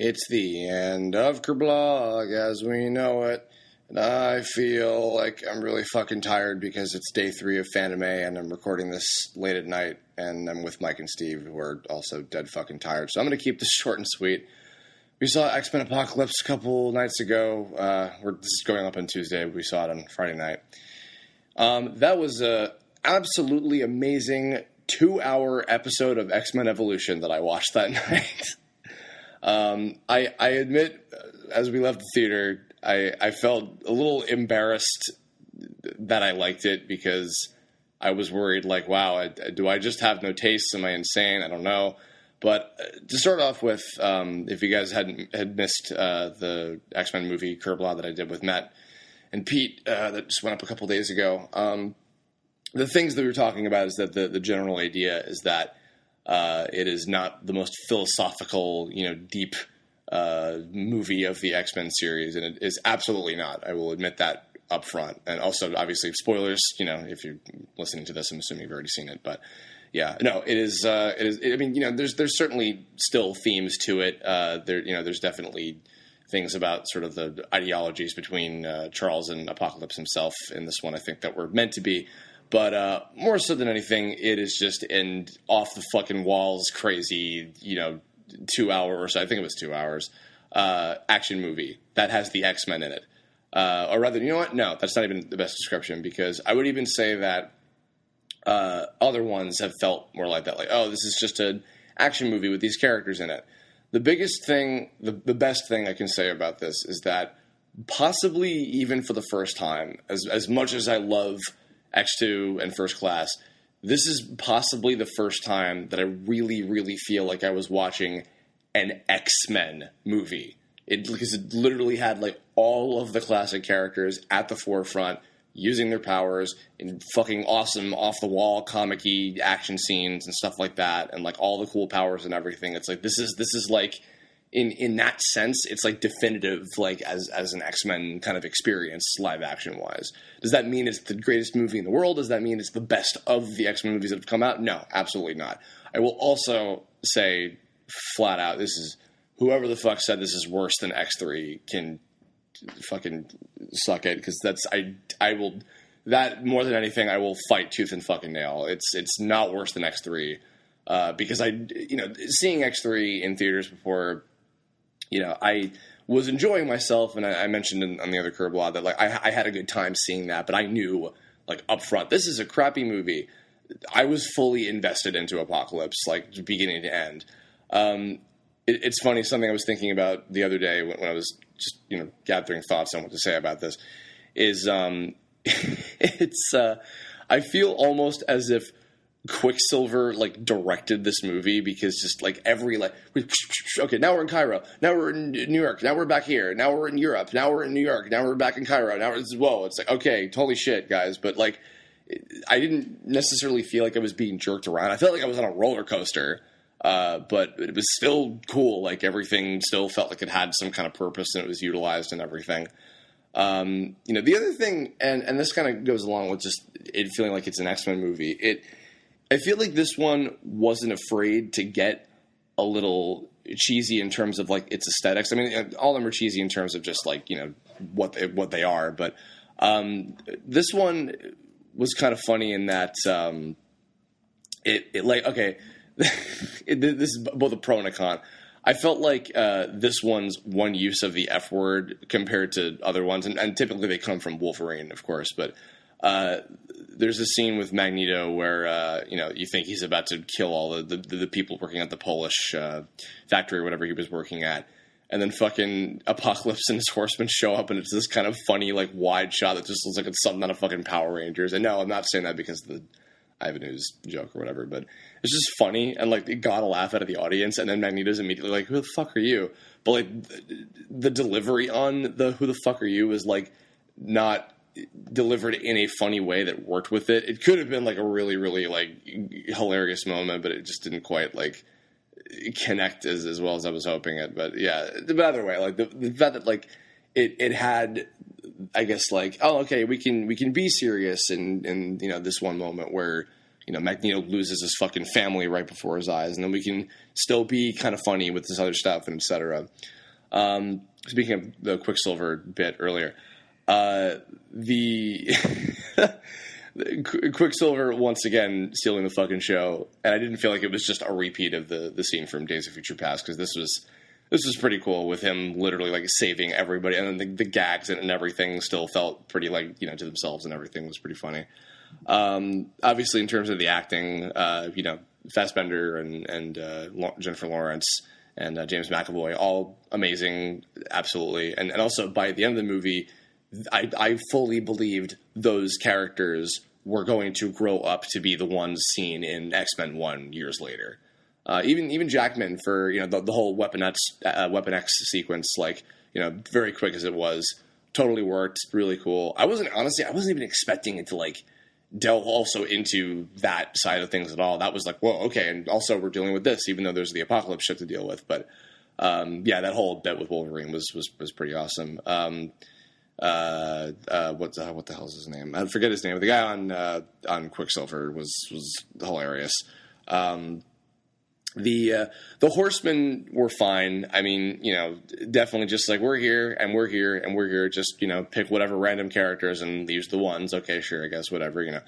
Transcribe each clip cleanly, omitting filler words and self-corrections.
It's the end of Kerblog as we know it. And I feel like I'm really fucking tired because it's day 3 of Phantom A and I'm recording this late at night and I'm with Mike and Steve who are also dead fucking tired. So I'm going to keep this short and sweet. We saw X-Men Apocalypse a couple nights ago. This is going up on Tuesday. We saw it on Friday night. That was a absolutely amazing 2-hour episode of X-Men Evolution that I watched that night. I admit, as we left the theater, I felt a little embarrassed that I liked it because I was worried, like, wow, do I just have no taste? Am I insane? I don't know. But to start off with, if you guys had missed the X-Men movie Kerblaw that I did with Matt and Pete that just went up a couple days ago, the things that we were talking about is that the general idea is that it is not the most philosophical, deep movie of the X-Men series, and it is absolutely not. I will admit that up front. And also, obviously, spoilers, if you're listening to this, I'm assuming you've already seen it, but yeah, no, it is. I mean, there's certainly still themes to it. There's definitely things about sort of the ideologies between Charles and Apocalypse himself in this one, I think, that were meant to be. But more so than anything, it is just an off the fucking walls, crazy, 2 hour or so. I think it was 2 hours action movie that has the X-Men in it. Or rather, you know what? No, that's not even the best description, because I would even say that other ones have felt more like that. Like, oh, this is just an action movie with these characters in it. The biggest thing, the best thing I can say about this is that possibly even for the first time, as much as I love X2 and First Class, this is possibly the first time that I really, really feel like I was watching an X-Men movie. Because it literally had like all of the classic characters at the forefront, using their powers in fucking awesome off-the-wall comic-y action scenes and stuff like that, and like all the cool powers and everything. It's like this is like in that sense, it's like definitive, like as an X-Men kind of experience, live action wise. Does that mean it's the greatest movie in the world? Does that mean it's the best of the X-Men movies that have come out? No, absolutely not. I will also say flat out, this is whoever the fuck said this is worse than X3 can fucking suck it, because I will, that more than anything, I will fight tooth and fucking nail. It's not worse than X3, because seeing X3 in theaters before, I was enjoying myself, and I mentioned on the other Kerblaw that like I had a good time seeing that, but I knew like up front, this is a crappy movie. I was fully invested into Apocalypse, like beginning to end. It's funny, something I was thinking about the other day when I was just, gathering thoughts on what to say about this is, I feel almost as if Quicksilver, like, directed this movie, because just, like, okay, now we're in Cairo, now we're in New York, now we're back here, now we're in Europe, now we're in New York, now we're back in Cairo, it's like, okay, holy shit, guys, but, like, I didn't necessarily feel like I was being jerked around. I felt like I was on a roller coaster. But it was still cool. Like, everything still felt like it had some kind of purpose and it was utilized and everything. The other thing, and this kind of goes along with just it feeling like it's an X-Men movie. I feel like this one wasn't afraid to get a little cheesy in terms of like its aesthetics. I mean, all of them are cheesy in terms of just like, what they are. But, this one was kind of funny in that, this is both a pro and a con. I felt like this one's one use of the F word compared to other ones, and typically they come from Wolverine, of course, but there's a scene with Magneto where, you think he's about to kill all the people working at the Polish factory or whatever he was working at, and then fucking Apocalypse and his horsemen show up, and it's this kind of funny, like, wide shot that just looks like it's something out of fucking Power Rangers. And no, I'm not saying that because of the Ivan Ooze joke or whatever, but it's just funny, and like it got a laugh out of the audience, and then Magneto's immediately like, who the fuck are you? But like the delivery on the who the fuck are you is like not delivered in a funny way that worked with it. It could have been like a really, really like hilarious moment, but it just didn't quite like connect as well as I was hoping it. But yeah, but either way, like the fact that like it had, I guess, like, oh, okay, we can be serious in this one moment where Magneto loses his fucking family right before his eyes, and then we can still be kind of funny with this other stuff and etc. Speaking of the Quicksilver bit earlier, the Quicksilver once again stealing the fucking show, and I didn't feel like it was just a repeat of the scene from Days of Future Past, because this was pretty cool with him literally like saving everybody, and then the gags and everything still felt pretty like to themselves, and everything was pretty funny. Obviously, in terms of the acting, Fassbender and Jennifer Lawrence and James McAvoy, all amazing, absolutely, and also by the end of the movie, I fully believed those characters were going to grow up to be the ones seen in X-Men 1 years later. Even Jackman for the whole Weapon X sequence, very quick as it was, totally worked, really cool. I wasn't even expecting it to delve also into that side of things at all. That was like, whoa, okay, and also we're dealing with this, even though there's the apocalypse shit to deal with. But that whole bit with Wolverine was pretty awesome. What the hell is his name? I forget his name. The guy on Quicksilver was hilarious. The Horsemen were fine. I mean, definitely just like we're here and we're here and we're here. Just pick whatever random characters and use the ones. Okay, sure, I guess whatever.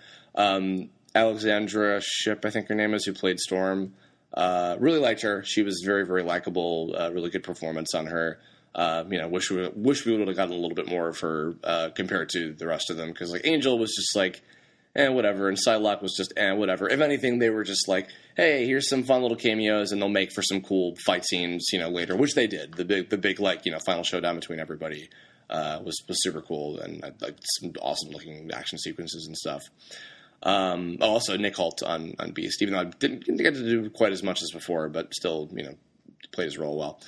Alexandra Shipp, I think her name is, who played Storm. Really liked her. She was very, very likable. Really good performance on her. Wish we would have gotten a little bit more of her compared to the rest of them, because Angel was just whatever, and Psylocke was just whatever. If anything, they were just hey, here's some fun little cameos, and they'll make for some cool fight scenes, later, which they did. The big final showdown between everybody was super cool, and some awesome looking action sequences and stuff. Also Nick Hoult on Beast, even though I didn't get to do quite as much as before, but still, played his role well.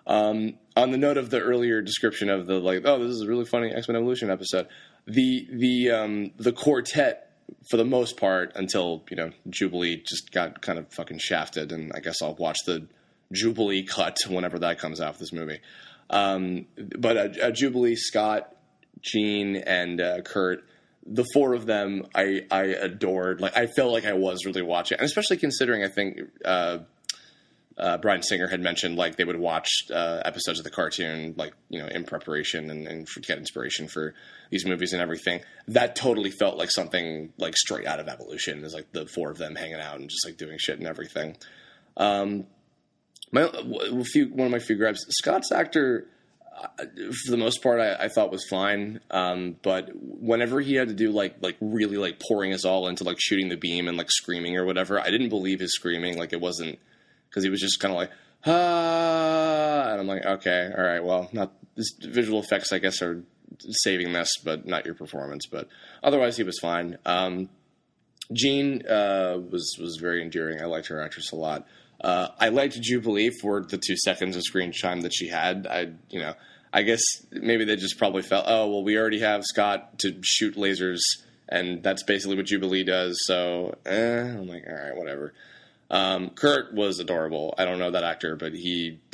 On the note of the earlier description of the this is a really funny X-Men Evolution episode, the quartet, for the most part, until Jubilee just got kind of fucking shafted, and I guess I'll watch the Jubilee cut whenever that comes out of this movie. But Jubilee, Scott, Jean, and Kurt, the four of them, I adored. I felt like I was really watching, and especially considering I think Bryan Singer had mentioned they would watch episodes of the cartoon in preparation and get inspiration for these movies and everything. That totally felt like something straight out of Evolution. Is the four of them hanging out and just doing shit and everything. One of my few gripes, Scott's actor, for the most part, I thought was fine. But whenever he had to do really pouring his all into shooting the beam and screaming or whatever, I didn't believe his screaming. It wasn't, because he was just kind of ah, and I'm okay, all right, well, not this visual effects, I guess, are saving this, but not your performance. But otherwise, he was fine. Jean was very endearing. I liked her actress a lot. I liked Jubilee for the 2 seconds of screen time that she had. I guess maybe they just probably felt, oh, well, we already have Scott to shoot lasers, and that's basically what Jubilee does. So, I'm all right, whatever. Kurt was adorable. I don't know that actor, but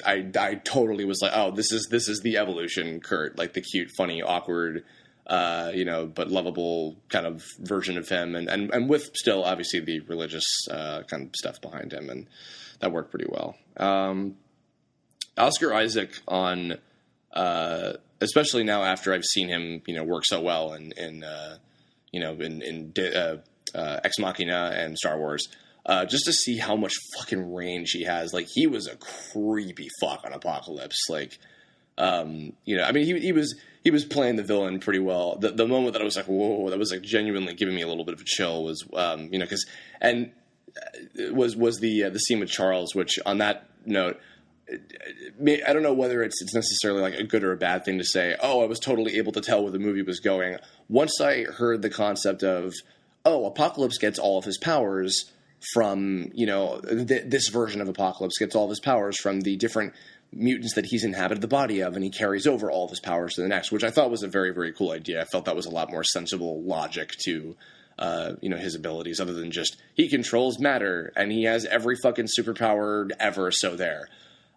I totally was oh, this is the Evolution Kurt, the cute, funny, awkward, but lovable kind of version of him, and with still obviously the religious kind of stuff behind him, and that worked pretty well. Oscar Isaac on, especially now after I've seen him, work so well in Ex Machina and Star Wars. Just to see how much fucking range he has. He was a creepy fuck on Apocalypse. I mean, he was playing the villain pretty well. The moment that I was whoa, that was genuinely giving me a little bit of a chill was, because, and was the scene with Charles, which on that note, I don't know whether it's necessarily a good or a bad thing to say, oh, I was totally able to tell where the movie was going. Once I heard the concept of, oh, Apocalypse gets all of his powers from, this version of Apocalypse gets all of his powers from the different mutants that he's inhabited the body of, and he carries over all of his powers to the next, which I thought was a very, very cool idea. I felt that was a lot more sensible logic to, his abilities, other than just, he controls matter, and he has every fucking superpower ever, so there.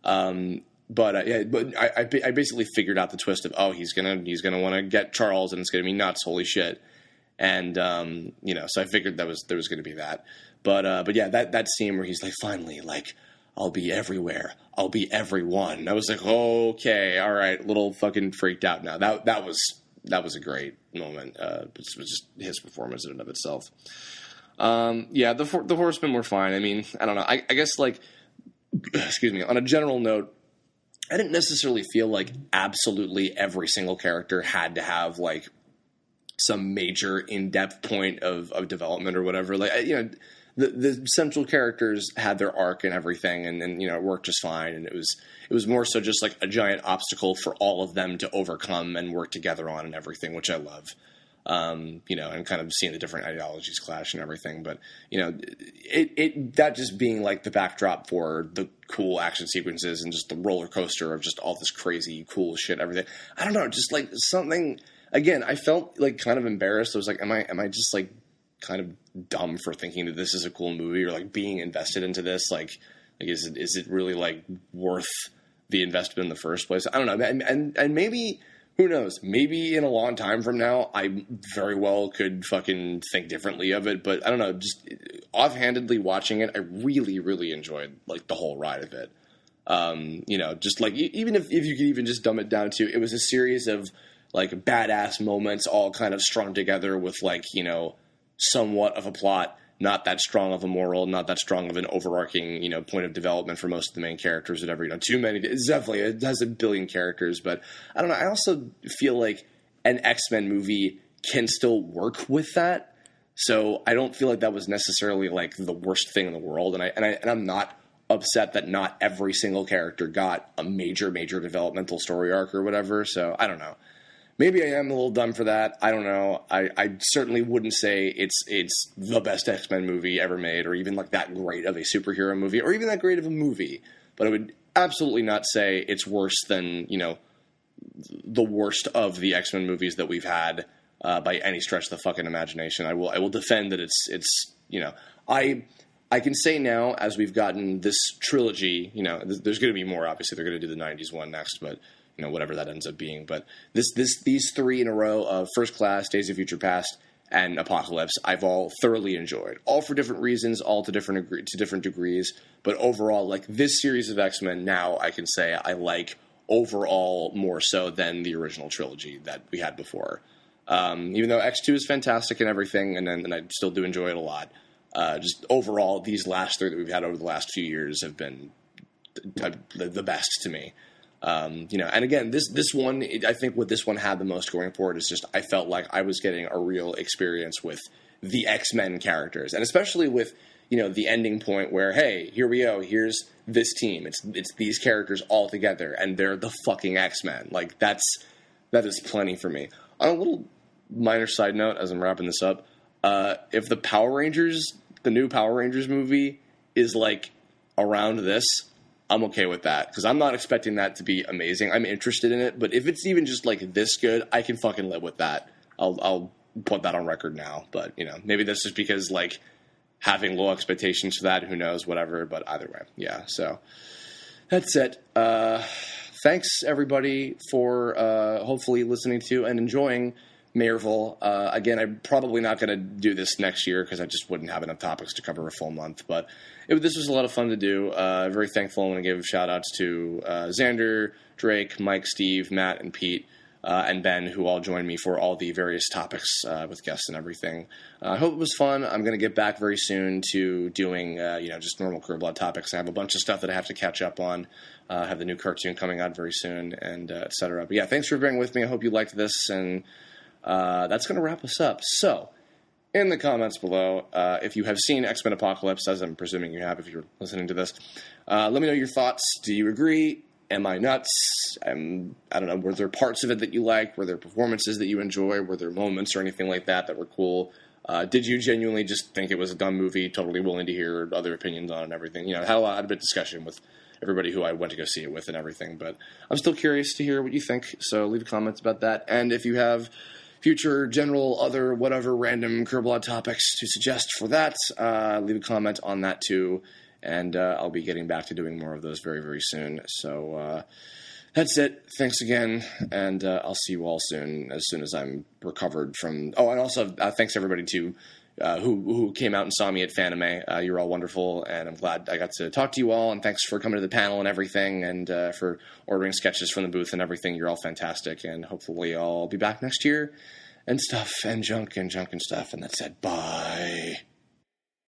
But I basically figured out the twist of, oh, he's gonna want to get Charles, and it's gonna be nuts, holy shit. And so I figured there was going to be that. But yeah, that scene where he's like, finally, like, I'll be everywhere, I'll be everyone. I was like, okay, all right, little fucking freaked out now. That was a great moment. It was just his performance in and of itself. Yeah, the Horsemen were fine. I mean, I don't know. I guess, like, excuse me, on a general note, I didn't necessarily feel like absolutely every single character had to have, like, some major in-depth point of development or whatever. Like, the central characters had their arc and everything, and it worked just fine. And it was more so just like a giant obstacle for all of them to overcome and work together on and everything, which I love. And kind of seeing the different ideologies clash and everything. But, that just being like the backdrop for the cool action sequences and just the roller coaster of just all this crazy cool shit, everything. I don't know, just like something, again, I felt like kind of embarrassed. I was like, am I just like kind of dumb for thinking that this is a cool movie, or like being invested into this? Like is it really like worth the investment in the first place? I don't know. And maybe, who knows? Maybe in a long time from now, I very well could fucking think differently of it. But I don't know. Just offhandedly watching it, I really, really enjoyed like the whole ride of it. Just like even if you could even just dumb it down to, it was a series of like badass moments all kind of strung together with like, somewhat of a plot, not that strong of a moral, not that strong of an overarching, point of development for most of the main characters, whatever. Too many. It's definitely, it has a billion characters, but I don't know. I also feel like an X-Men movie can still work with that. So I don't feel like that was necessarily like the worst thing in the world. And I'm not upset that not every single character got a major developmental story arc or whatever. So I don't know. Maybe I am a little dumb for that. I don't know. I certainly wouldn't say it's the best X-Men movie ever made, or even like that great of a superhero movie, or even that great of a movie. But I would absolutely not say it's worse than, the worst of the X-Men movies that we've had by any stretch of the fucking imagination. I will defend that it's I can say now, as we've gotten this trilogy, there's going to be more. Obviously, they're going to do the 90s one next, but whatever that ends up being. But these three in a row of First Class, Days of Future Past, and Apocalypse, I've all thoroughly enjoyed. All for different reasons, all to different degrees. But overall, like this series of X-Men, now I can say I like overall more so than the original trilogy that we had before. Even though X2 is fantastic and everything, and I still do enjoy it a lot. Just overall, these last three that we've had over the last few years have been the best to me. And again, this one, I think what this one had the most going for it is just, I felt like I was getting a real experience with the X-Men characters, and especially with, the ending point where, hey, here we go, here's this team. It's these characters all together, and they're the fucking X-Men. Like, that is plenty for me. On a little minor side note, as I'm wrapping this up, if the new Power Rangers movie is like around this, I'm okay with that, because I'm not expecting that to be amazing. I'm interested in it, but if it's even just like this good, I can fucking live with that. I'll put that on record now. But maybe that's just because like having low expectations for that. Who knows? Whatever. But either way, yeah. So that's it. Thanks everybody for hopefully listening to and enjoying Mayorville. Again, I'm probably not going to do this next year because I just wouldn't have enough topics to cover a full month. But this was a lot of fun to do. Very thankful. I want to give shout-outs to Xander, Drake, Mike, Steve, Matt, and Pete, and Ben, who all joined me for all the various topics with guests and everything. I hope it was fun. I'm going to get back very soon to doing just normal Career Blood topics. I have a bunch of stuff that I have to catch up on. I have the new cartoon coming out very soon, and et cetera. But yeah, thanks for bearing with me. I hope you liked this, and that's going to wrap us up. So, in the comments below, if you have seen X-Men Apocalypse, as I'm presuming you have if you're listening to this, let me know your thoughts. Do you agree? Am I nuts? I don't know. Were there parts of it that you liked? Were there performances that you enjoyed? Were there moments or anything like that were cool? Did you genuinely just think it was a dumb movie? Totally willing to hear other opinions on it and everything. Had a bit of discussion with everybody who I went to go see it with and everything. But I'm still curious to hear what you think. So leave comments about that. And if you have future general other whatever random Curblot topics to suggest for that, leave a comment on that too, and I'll be getting back to doing more of those very, very soon. So That's it. Thanks again, and I'll see you all soon as I'm recovered from. Oh, and also thanks everybody too. Who came out and saw me at Fanime. You're all wonderful, and I'm glad I got to talk to you all, and thanks for coming to the panel and everything, and for ordering sketches from the booth and everything. You're all fantastic, and hopefully I'll be back next year, and stuff, and junk and stuff, and that's it. Bye.